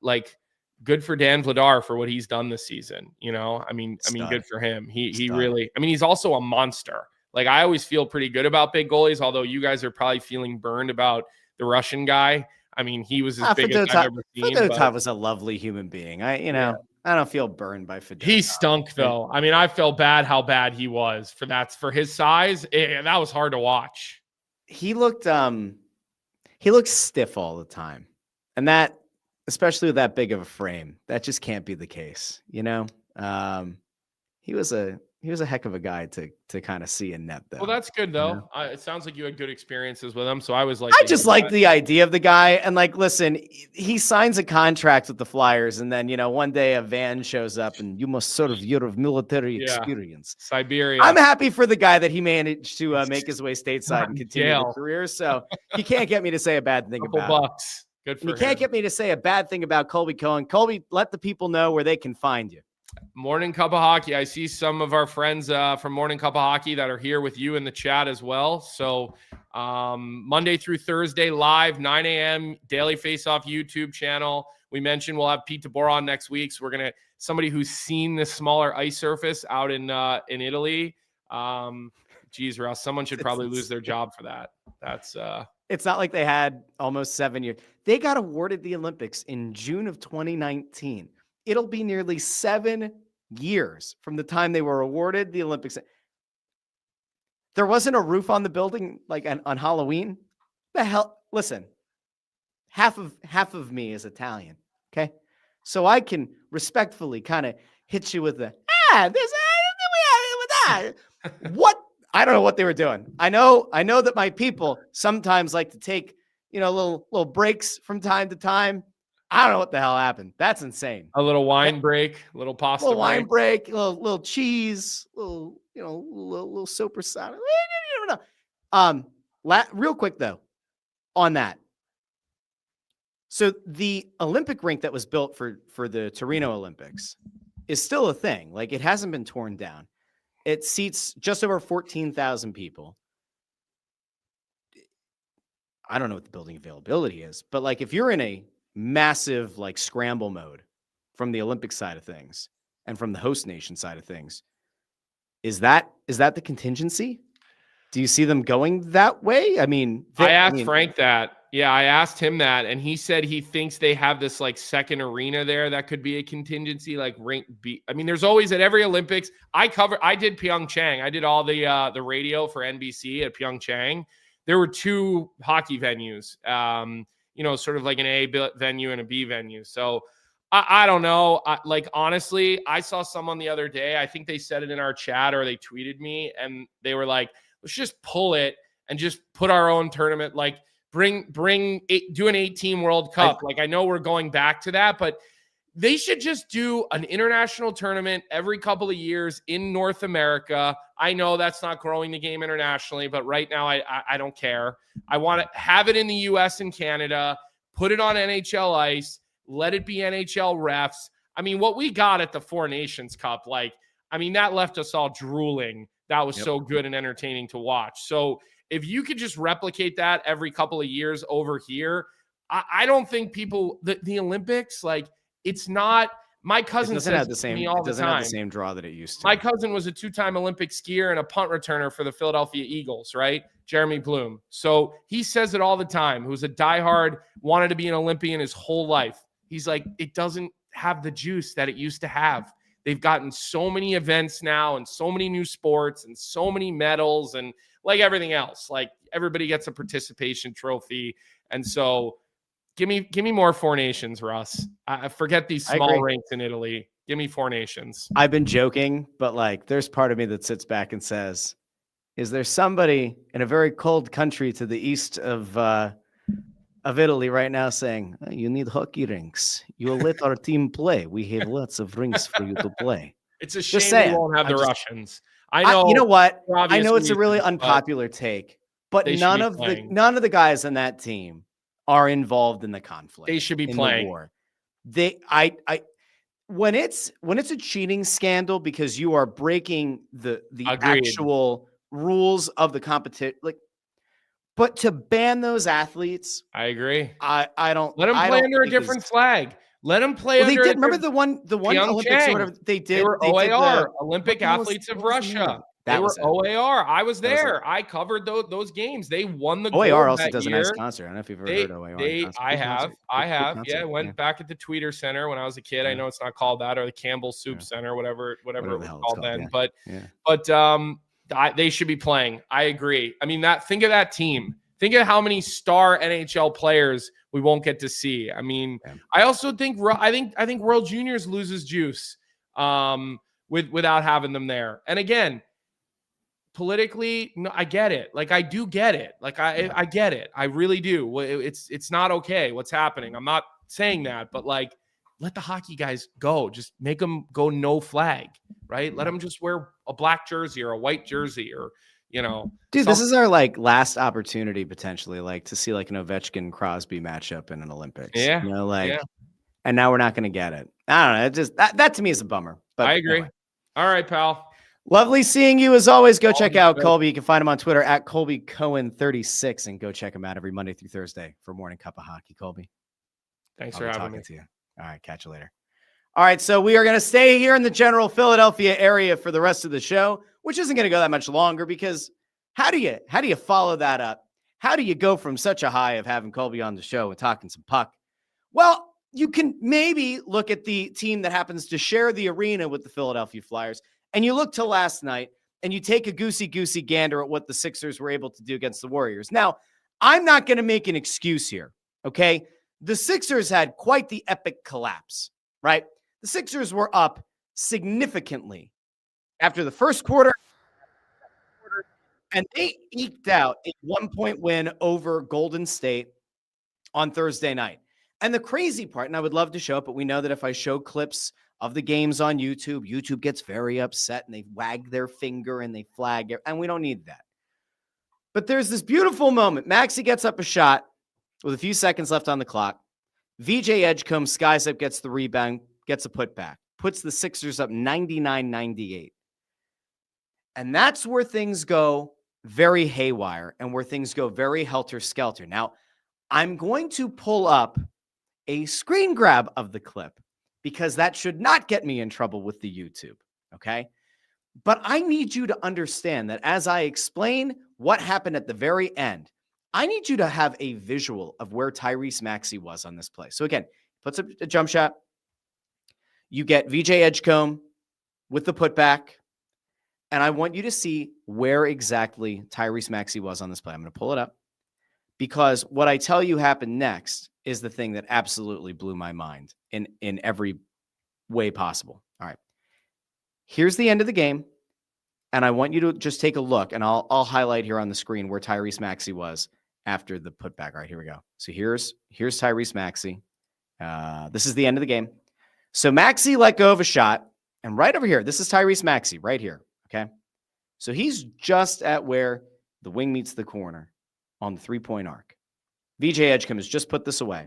B: like good for Dan Vladar for what he's done this season. I mean, good for him. He really, he's also a monster. Like, I always feel pretty good about big goalies, although you guys are probably feeling burned about the Russian guy. I mean, he was as big as I've ever seen.
A: Fedotov was a lovely human being. I don't feel burned by Fedotov.
B: He stunk, though. I mean, I felt bad how bad he was for his size. That was hard to watch.
A: He looked stiff all the time, and that, especially with that big of a frame, that just can't be the case. He was a heck of a guy to kind of see in net, though.
B: Well, that's good, though. It sounds like you had good experiences with him. So I just
A: like the idea of the guy. And like, listen, he signs a contract with the Flyers, and then, one day a van shows up and you must serve a year of military experience.
B: Siberia.
A: I'm happy for the guy that he managed to make his way stateside and continue his career. So you can't get me to say a bad thing about
B: bucks. Good for him.
A: You can't get me to say a bad thing about Colby Cohen. Colby, let the people know where they can find you.
B: Morning Cup of Hockey. I see some of our friends from Morning Cup of Hockey that are here with you in the chat as well. So Monday through Thursday, live, 9 a.m., Daily Face-Off YouTube channel. We mentioned we'll have Pete DeBoer on next week. So we're going to – somebody who's seen the smaller ice surface out in Italy. Geez, Russ, someone should probably lose their job for that. That's
A: it's not like they had almost 7 years. They got awarded the Olympics in June of 2019. It'll be nearly 7 years from the time they were awarded the Olympics. There wasn't a roof on the building like on Halloween. The hell? Listen, half of me is Italian. Okay. So I can respectfully kind of hit you with the, what? I don't know what they were doing. I know that my people sometimes like to take, little breaks from time to time. I don't know what the hell happened. That's insane.
B: A little wine break, a little pasta
A: break. Wine break, a little cheese, little supersonic. You never know. Real quick though, on that. So the Olympic rink that was built for the Torino Olympics is still a thing. Like, it hasn't been torn down. It seats just over 14,000 people. I don't know what the building availability is, but like, if you're in a massive like scramble mode from the Olympic side of things and from the host nation side of things, is that the contingency? Do you see them going that way? I mean,
B: I asked Frank that. Yeah, I asked him that, and he said he thinks they have this like second arena there that could be a contingency, like rink B. I mean, there's always at every Olympics. I did Pyeongchang. I did all the radio for NBC at Pyeongchang. There were 2 hockey venues. Sort of like an A venue and a B venue. So I don't know. Honestly, I saw someone the other day, I think they said it in our chat or they tweeted me, and they were like, let's just pull it and just put our own tournament. Like, do an 8-team World Cup. I know we're going back to that, but they should just do an international tournament every couple of years in North America. I know that's not growing the game internationally, but right now I don't care. I want to have it in the US and Canada, put it on NHL ice, let it be NHL refs. I mean, what we got at the Four Nations Cup, that left us all drooling. That was so good and entertaining to watch. So if you could just replicate that every couple of years over here, I don't think the Olympics, it's not. My cousin says
A: have the same draw that it used to.
B: My cousin was a 2-time Olympic skier and a punt returner for the Philadelphia Eagles, right? Jeremy Bloom. So he says it all the time. Who's a diehard, wanted to be an Olympian his whole life. He's like, it doesn't have the juice that it used to have. They've gotten so many events now and so many new sports and so many medals and like everything else. Like, everybody gets a participation trophy. And so give me more Four Nations, Russ. I forget these small rinks in Italy. Give me Four Nations.
A: I've been joking, but there's part of me that sits back and says, is there somebody in a very cold country to the east of Italy right now saying, you need hockey rinks. You'll let our team play. We have lots of rinks for you to play.
B: It's a shame we won't have the Russians. I know.
A: You know what? I know it's a really unpopular take, but none of the guys on that team are involved in the conflict.
B: They should be playing.
A: The war. When it's a cheating scandal because you are breaking the actual rules of the competition, But to ban those athletes,
B: I agree.
A: I don't
B: Let them
A: I
B: play
A: don't
B: under a
A: think
B: different flag. Let them play
A: well, they
B: under
A: did. Remember the one Olympics or
B: Pyeongchang.
A: whatever they did?
B: They were
A: They did
B: OAR,
A: what
B: Olympic
A: the hell was-
B: Athletes of
A: what was the name of
B: Russia.
A: it?
B: They
A: That
B: were
A: was it.
B: OAR. I was
A: That was it.
B: there. I covered those games. They won the
A: OAR
B: gold
A: also
B: that
A: does a
B: year.
A: nice concert. I don't know if you've ever heard OAR in concert.
B: I
A: Good
B: have.
A: concert.
B: I
A: Good
B: have.
A: concert.
B: Yeah, went back at the Tweeter Center when I was a kid.
A: Yeah.
B: I know it's not called that, or the Campbell Soup Center, whatever it
A: Whatever
B: was
A: the hell it's
B: called then.
A: Yeah.
B: But they should be playing. I agree. I mean, think of that team. Think of how many star NHL players we won't get to see. I mean,
A: Yeah.
B: I also think World Juniors loses juice without having them there. And again, politically, no, I get it. Like, I do get it. Like, I get it. I really do. It's not okay what's happening. I'm not saying that, but like, let the hockey guys go. Just make them go no flag, right? Let them just wear a black jersey or a white jersey, or
A: Dude, this is our like last opportunity potentially, like to see like an Ovechkin Crosby matchup in an Olympics.
B: Yeah.
A: And now we're not going to get it. I don't know. It just that to me is a bummer. But
B: I agree.
A: Anyway.
B: All right, pal.
A: Lovely seeing you as always. Go check out
B: good.
A: Colby. You can find him on Twitter at Colby Cohen 36 and go check him out every Monday through Thursday for Morning Cup of Hockey. Colby.
B: Thanks
A: I'll
B: for
A: be
B: having
A: talking
B: me.
A: to you. All right, catch you later. All right, so we are going to stay here in the general Philadelphia area for the rest of the show, which isn't going to go that much longer because how do you follow that up? How do you go from such a high of having Colby on the show and talking some puck? Well, you can maybe look at the team that happens to share the arena with the Philadelphia Flyers, and you look to last night and you take a goosey gander at what the Sixers were able to do against the Warriors. Now, I'm not going to make an excuse here, okay? The Sixers had quite the epic collapse, right? The Sixers were up significantly after the first quarter, and they eked out a 1-point win over Golden State on Thursday night. And the crazy part, and I would love to show it, but we know that if I show clips of the games on YouTube, YouTube gets very upset and they wag their finger and they flag it, and we don't need that. But there's this beautiful moment. Maxey gets up a shot with a few seconds left on the clock. VJ Edgecombe skies up, gets the rebound, gets a putback, puts the Sixers up 99-98. And that's where things go very haywire and where things go very helter-skelter. Now, I'm going to pull up a screen grab of the clip because that should not get me in trouble with the YouTube, okay? But I need you to understand that as I explain what happened at the very end, I need you to have a visual of where Tyrese Maxey was on this play. So again, puts up a jump shot. You get VJ Edgecombe with the putback. And I want you to see where exactly Tyrese Maxey was on this play. I'm going to pull it up because what I tell you happened next is the thing that absolutely blew my mind in every way possible. All right. Here's the end of the game. And I want you to just take a look, and I'll highlight here on the screen where Tyrese Maxey was after the putback. All right, here we go. So here's Tyrese Maxey. This is the end of the game. So Maxey let go of a shot, and right over here, this is Tyrese Maxey right here, okay? So he's just at where the wing meets the corner on the three-point arc. VJ Edgecombe has just put this away.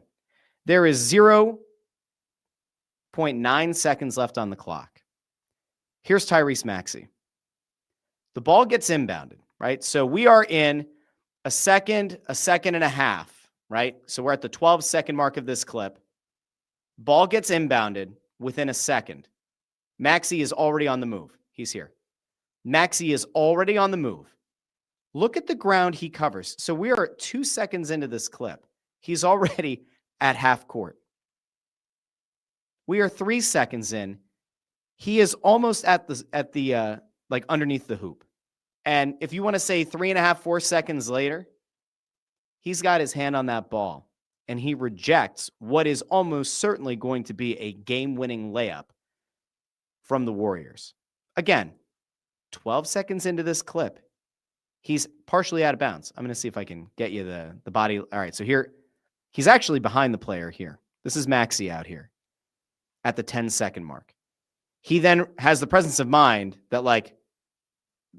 A: There is 0.9 seconds left on the clock. Here's Tyrese Maxey. The ball gets inbounded, right? So we are in a second and a half, right? So we're at the 12-second mark of this clip. Ball gets inbounded within a second. Maxey is already on the move. He's here. Maxey is already on the move. Look at the ground he covers. So we are 2 seconds into this clip. He's already at half court. We are 3 seconds in. He is almost at the like underneath the hoop. And if you want to say 3.5, 4 seconds later, he's got his hand on that ball and he rejects what is almost certainly going to be a game-winning layup from the Warriors. Again, 12 seconds into this clip, he's partially out of bounds. I'm going to see if I can get you the body. All right, so here, he's actually behind the player here. This is Maxey out here at the 10-second mark. He then has the presence of mind that, like,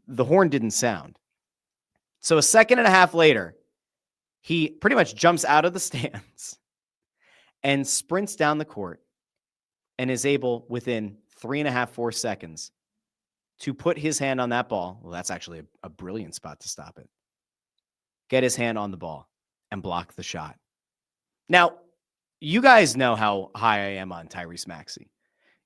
A: the horn didn't sound. So a second and a half later, he pretty much jumps out of the stands and sprints down the court and is able, within 3.5, 4 seconds, to put his hand on that ball. Well, that's actually a brilliant spot to stop it. get his hand on the ball and block the shot. Now, you guys know how high I am on Tyrese Maxey.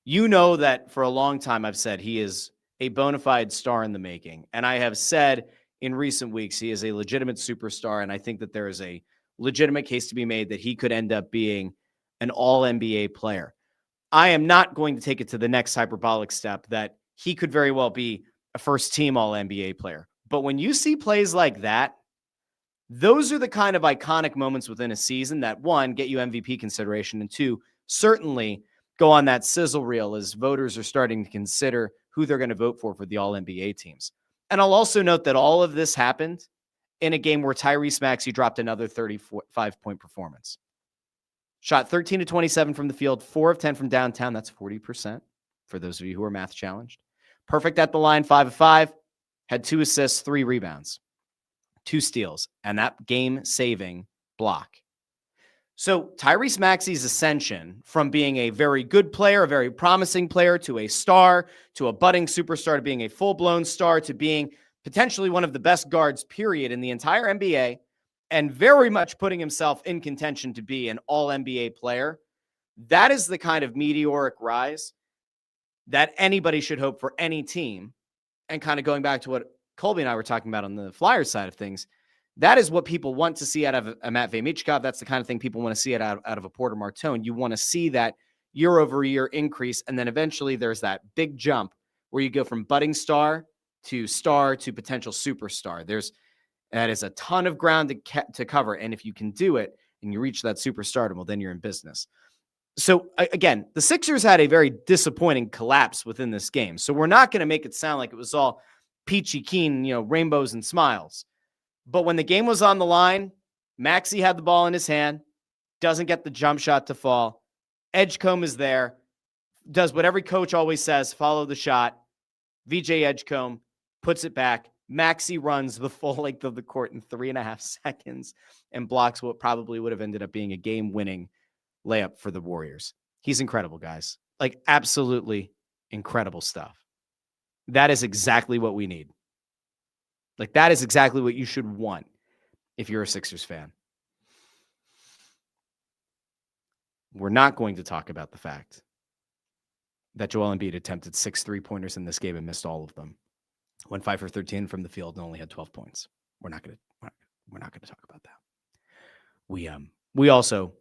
A: You know that for a long time I've said he is a bona fide star in the making. And I have said in recent weeks he is a legitimate superstar. And I think that there is a legitimate case to be made that he could end up being an all-NBA player. I am not going to take it to the next hyperbolic step that he could very well be a first-team all-NBA player. But when you see plays like that, those are the kind of iconic moments within a season that, one, get you MVP consideration, and two, certainly go on that sizzle reel as voters are starting to consider who they're going to vote for the all-NBA teams. And I'll also note that all of this happened in a game where Tyrese Maxey dropped another 35-point performance. Shot 13 to 27 from the field, 4 of 10 from downtown. That's 40% for those of you who are math challenged. Perfect at the line, 5 of 5. Had 2 assists, 3 rebounds, 2 steals, and that game-saving block. So Tyrese Maxey's ascension from being a very good player, a very promising player, to a star, to a budding superstar, to being a full-blown star, to being potentially one of the best guards, period, in the entire NBA, and very much putting himself in contention to be an all-NBA player, that is the kind of meteoric rise that anybody should hope for any team. And kind of going back to what Colby and I were talking about on the Flyers side of things, that is what people want to see out of a Matvei Michkov. That's the kind of thing people want to see out of a Porter Martone. You want to see that year-over-year increase, and then eventually there's that big jump where you go from budding star to potential superstar. That is a ton of ground to cover, and if you can do it and you reach that superstardom, well, then you're in business. So again, the Sixers had a very disappointing collapse within this game. So we're not going to make it sound like it was all peachy keen, rainbows and smiles. But when the game was on the line, Maxey had the ball in his hand, doesn't get the jump shot to fall. Edgecombe is there, does what every coach always says, follow the shot. VJ Edgecombe puts it back. Maxey runs the full length of the court in 3.5 seconds and blocks what probably would have ended up being a game-winning layup for the Warriors. He's incredible, guys. Like, absolutely incredible stuff. That is exactly what we need. Like, that is exactly what you should want if you're a Sixers fan. We're not going to talk about the fact that Joel Embiid attempted 6 3-pointers in this game and missed all of them. Went 5 for 13 from the field and only had 12 points. We're not going to talk about that. We also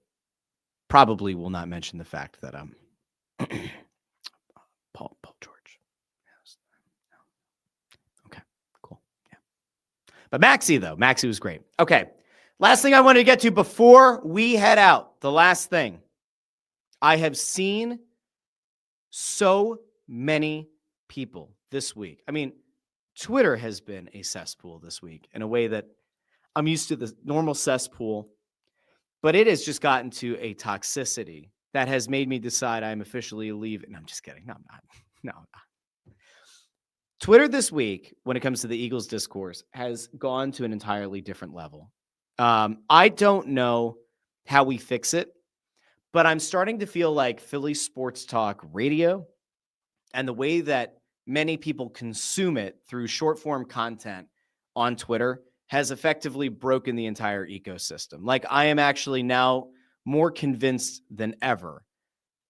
A: probably will not mention the fact that Paul George. Okay, cool. Yeah. But Maxey was great. Okay. Last thing I wanted to get to before we head out. The last thing. I have seen so many people this week. I mean, Twitter has been a cesspool this week in a way that I'm used to the normal cesspool, but it has just gotten to a toxicity that has made me decide I'm officially leaving. No, I'm just kidding. No, I'm not. No, I'm not. Twitter this week, when it comes to the Eagles discourse, has gone to an entirely different level. I don't know how we fix it, but I'm starting to feel like Philly sports talk radio and the way that many people consume it through short form content on Twitter has effectively broken the entire ecosystem. Like, I am actually now more convinced than ever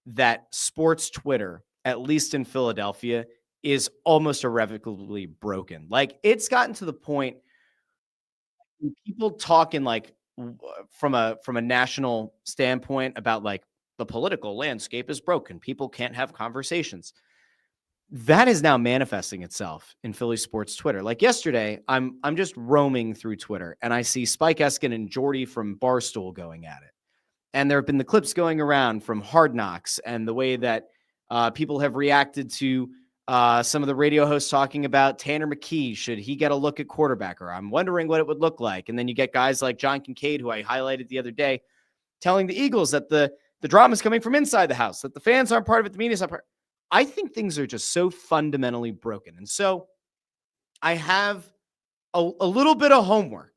A: that sports Twitter, at least in Philadelphia, is almost irrevocably broken. Like, it's gotten to the point people talking like from a national standpoint about like the political landscape is broken. People can't have conversations. That is now manifesting itself in Philly sports Twitter. Like yesterday, I'm just roaming through Twitter and I see Spike Eskin and Jordy from Barstool going at it. And there have been the clips going around from Hard Knocks and the way that people have reacted to some of the radio hosts talking about Tanner McKee. Should he get a look at quarterback? Or I'm wondering what it would look like. And then you get guys like John Kincaid, who I highlighted the other day, telling the Eagles that the drama is coming from inside the house, that the fans aren't part of it, the media's not part. I think things are just so fundamentally broken. And so I have a little bit of homework.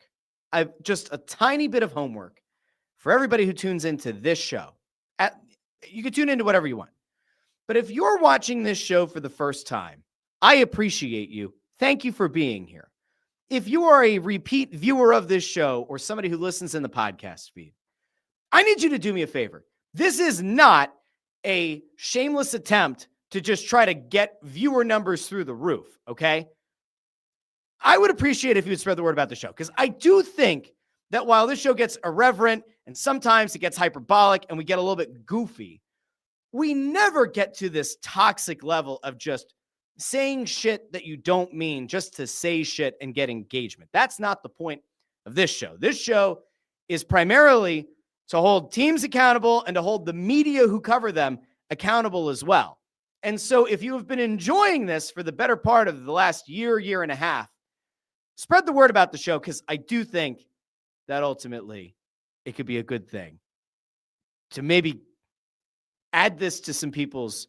A: I've just a tiny bit of homework for everybody who tunes into this show. You can tune into whatever you want. But if you're watching this show for the first time, I appreciate you. Thank you for being here. if you are a repeat viewer of this show or somebody who listens in the podcast feed, I need you to do me a favor. This is not a shameless attempt to just try to get viewer numbers through the roof, okay? I would appreciate if you would spread the word about the show, because I do think that while this show gets irreverent and sometimes it gets hyperbolic and we get a little bit goofy, we never get to this toxic level of just saying shit that you don't mean just to say shit and get engagement. That's not the point of this show. This show is primarily to hold teams accountable and to hold the media who cover them accountable as well. And so if you have been enjoying this for the better part of the last year and a half, spread the word about the show, because I do think that ultimately it could be a good thing to maybe add this to some people's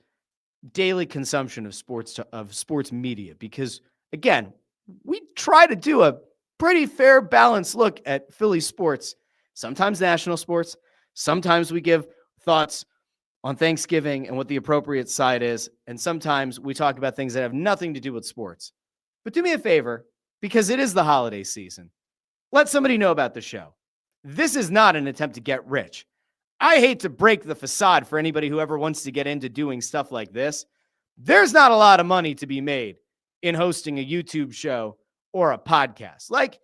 A: daily consumption of sports media. Because again, we try to do a pretty fair, balanced look at Philly sports, sometimes national sports. Sometimes we give thoughts on Thanksgiving and what the appropriate side is. And sometimes we talk about things that have nothing to do with sports. But do me a favor, because it is the holiday season. Let somebody know about the show. This is not an attempt to get rich. I hate to break the facade for anybody who ever wants to get into doing stuff like this. There's not a lot of money to be made in hosting a YouTube show or a podcast. Like,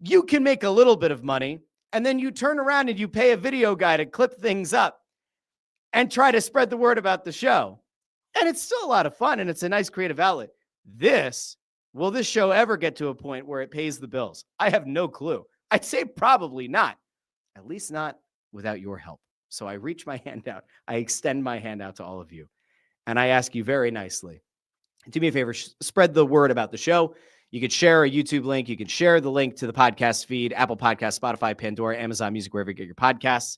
A: you can make a little bit of money, and then you turn around and you pay a video guy to clip things up and try to spread the word about the show. And it's still a lot of fun, and it's a nice creative outlet. Will this show ever get to a point where it pays the bills? I have no clue. I'd say probably not, at least not without your help. So I reach my hand out. I extend my hand out to all of you. And I ask you very nicely, do me a favor, spread the word about the show. You could share a YouTube link. You could share the link to the podcast feed, Apple Podcasts, Spotify, Pandora, Amazon Music, wherever you get your podcasts.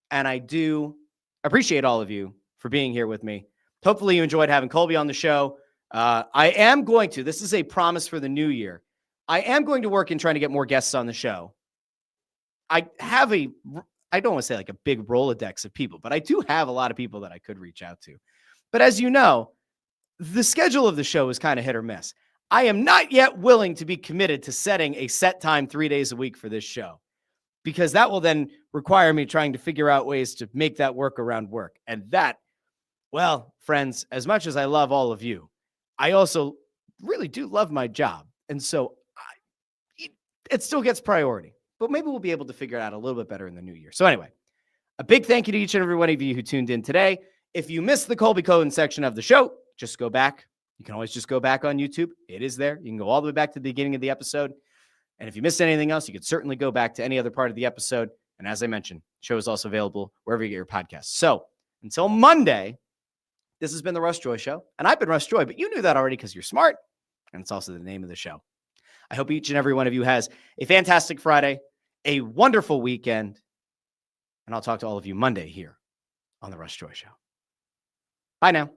A: And I do appreciate all of you for being here with me. Hopefully you enjoyed having Colby on the show. I am going to, this is a promise for the new year, I am going to work in trying to get more guests on the show. I don't want to say like a big Rolodex of people, but I do have a lot of people that I could reach out to. But as you know, the schedule of the show is kind of hit or miss. I am not yet willing to be committed to setting a set time 3 days a week for this show, because that will then require me trying to figure out ways to make that work around work. And that, well, friends, as much as I love all of you, I also really do love my job. And so it still gets priority, but maybe we'll be able to figure it out a little bit better in the new year. So anyway, a big thank you to each and every one of you who tuned in today. If you missed the Colby Cohen section of the show, just go back. You can always just go back on YouTube. It is there. You can go all the way back to the beginning of the episode. And if you missed anything else, you could certainly go back to any other part of the episode. And as I mentioned, the show is also available wherever you get your podcasts. So until Monday, this has been the Russ Joy Show. And I've been Russ Joy, but you knew that already because you're smart. And it's also the name of the show. I hope each and every one of you has a fantastic Friday, a wonderful weekend. And I'll talk to all of you Monday here on the Russ Joy Show. Bye now.